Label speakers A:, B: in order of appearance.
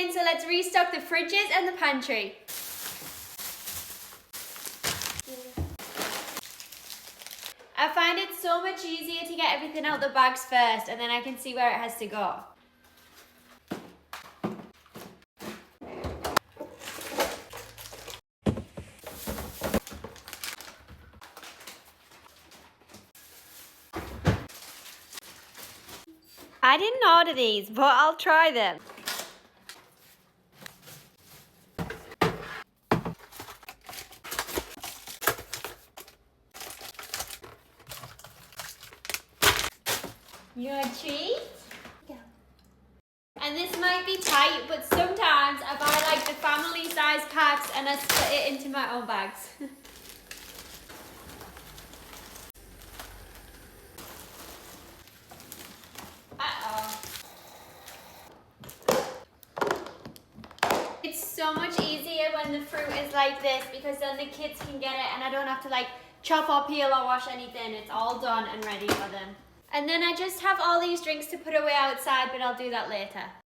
A: in, so let's restock the fridges and the pantry. I find it so much easier to get everything out the bags first, and then I can see where it has to go. I didn't order these, but I'll try them. Your treat? Yeah. And this might be tight, but sometimes I buy like the family size packs and I split it into my own bags. It's so much easier when the fruit is like this because then the kids can get it and I don't have to like chop or peel or wash anything. It's all done and ready for them. And then I just have all these drinks to put away outside, but I'll do that later.